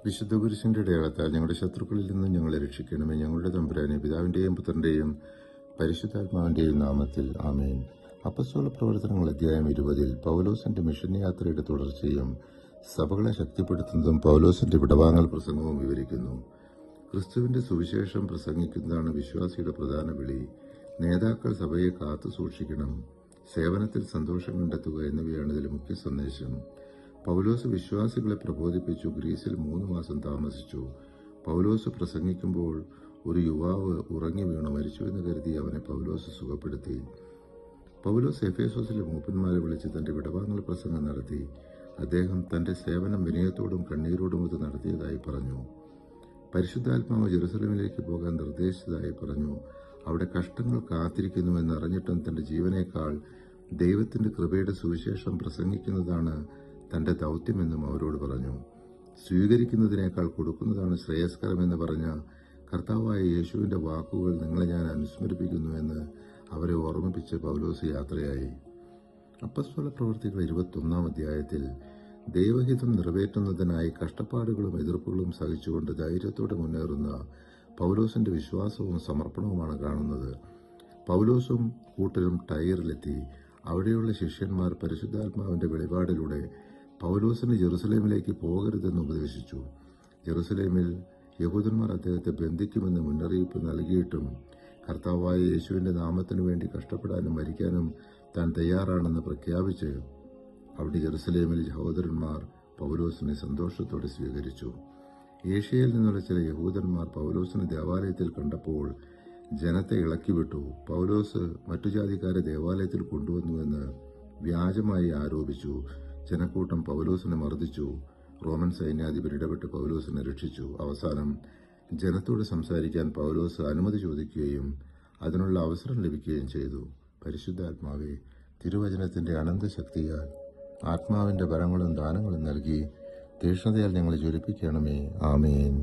വിശുദ്ധ കുരിശിന്റെ അടയാളത്താൽ ഞങ്ങളുടെ ശത്രുക്കളിൽ നിന്ന് ഞങ്ങളെ രക്ഷിക്കണമേ. ഞങ്ങളുടെ തമ്പുരാനെ, പിതാവിന്റെയും പുത്രന്റെയും പരിശുദ്ധാത്മാവിന്റെയും നാമത്തിൽ ആമേൻ. അപ്പസ്തോല പ്രവർത്തനങ്ങൾ അധ്യായം 20 പൗലോസിന്റെ മിഷൻ യാത്രയുടെ തുടർച്ചയും സഭകളെ ശക്തിപ്പെടുത്തുന്നതും പൗലോസിന്റെ വിടവാങ്ങൽ പ്രസംഗവും വിവരിക്കുന്നു. ക്രിസ്തുവിന്റെ സുവിശേഷം പ്രസംഗിക്കുന്നതാണ് വിശ്വാസിയുടെ പ്രധാന വിളി. നേതാക്കൾ സഭയെ കാത്തു സൂക്ഷിക്കണം, സേവനത്തിൽ സന്തോഷം കണ്ടെത്തുക എന്നിവയാണ് ഇതിലെ മുഖ്യ സന്ദേശം. പൗലോസ് വിശ്വാസികളെ പ്രബോധിപ്പിച്ചു. ഗ്രീസിൽ 3 മാസം താമസിച്ചു. പൗലോസ് പ്രസംഗിക്കുമ്പോൾ ഒരു യുവാവ് ഉറങ്ങി വീണു മരിച്ചുവെന്ന് കരുതി അവനെ പൗലോസ് സുഖപ്പെടുത്തി. പൗലോസ് എഫേസോസിലെ മൂപ്പന്മാരെ വിളിച്ച് തന്റെ വിടവാങ്ങൽ പ്രസംഗം നടത്തി. അദ്ദേഹം തന്റെ സേവനം വിനയത്തോടും കണ്ണീരോടുമൊത്ത് നടത്തിയതായി പറഞ്ഞു. പരിശുദ്ധാത്മാവ് ജെറുസലേമിലേക്ക് പോകാൻ നിർദ്ദേശിച്ചതായി പറഞ്ഞു. അവിടെ കഷ്ടങ്ങൾ കാത്തിരിക്കുന്നുവെന്ന് അറിഞ്ഞിട്ടും തന്റെ ജീവനേക്കാൾ ദൈവത്തിന്റെ കൃപയുടെ സുവിശേഷം പ്രസംഗിക്കുന്നതാണ് തന്റെ ദൗത്യമെന്നും അവരോട് പറഞ്ഞു. സ്വീകരിക്കുന്നതിനേക്കാൾ കൊടുക്കുന്നതാണ് ശ്രേയസ്കരമെന്ന് പറഞ്ഞ കർത്താവായ യേശുവിന്റെ വാക്കുകൾ നിങ്ങളെ ഞാൻ അനുസ്മരിപ്പിക്കുന്നുവെന്ന് അവരെ ഓർമ്മിപ്പിച്ച് പൗലോസ് യാത്രയായി. അപ്പസ്തോല പ്രവൃത്തികൾ 21 അധ്യായത്തിൽ ദൈവഹിതം നിറവേറ്റുന്നതിനായി കഷ്ടപ്പാടുകളും എതിർപ്പുകളും സഹിച്ചുകൊണ്ട് ധൈര്യത്തോടെ മുന്നേറുന്ന പൗലോസിന്റെ വിശ്വാസവും സമർപ്പണവുമാണ് കാണുന്നത്. പൗലോസും കൂട്ടരും ടൈറിലെത്തി. അവിടെയുള്ള ശിഷ്യന്മാർ പരിശുദ്ധാത്മാവിന്റെ വെളിപാടിലൂടെ പൗലോസിന് ജെറുസലേമിലേക്ക് പോകരുതെന്ന് ഉപദേശിച്ചു. ജെറുസലേമിൽ യഹൂദന്മാർ അദ്ദേഹത്തെ ബന്ധിക്കുമെന്ന് മുന്നറിയിപ്പ് നൽകിയിട്ടും കർത്താവായ യേശുവിന്റെ നാമത്തിനു വേണ്ടി കഷ്ടപ്പെടാനും മരിക്കാനും താൻ തയ്യാറാണെന്ന് പ്രഖ്യാപിച്ച് അവിടെ ജെറുസലേമിൽ സഹോദരന്മാർ പൗലോസിനെ സന്തോഷത്തോടെ സ്വീകരിച്ചു. ഏഷ്യയിൽ നിന്നുള്ള ചില യഹൂദന്മാർ പൗലോസിനെ ദേവാലയത്തിൽ കണ്ടപ്പോൾ ജനത്തെ ഇളക്കിവിട്ടു. പൗലോസ് മറ്റു ജാതിക്കാരെ ദേവാലയത്തിൽ കൊണ്ടുവന്നുവെന്ന് വ്യാജമായി ആരോപിച്ചു. ജനക്കൂട്ടം പൗലോസിനെ മർദ്ദിച്ചു. റോമൻ സൈന്യാധിപർ ഇടപെട്ട് പൗലോസിനെ രക്ഷിച്ചു. അവസാനം ജനത്തോട് സംസാരിക്കാൻ പൗലോസ് അനുമതി ചോദിക്കുകയും അതിനുള്ള അവസരം ലഭിക്കുകയും ചെയ്തു. പരിശുദ്ധാത്മാവേ, തിരുവചനത്തിന്റെ അനന്തശക്തിയാൽ ആത്മാവിന്റെ വരങ്ങളും ദാനങ്ങളും നൽകി തീക്ഷ്ണതയാൽ ഞങ്ങളെ ജ്വലിപ്പിക്കണമേ. ആമേൻ.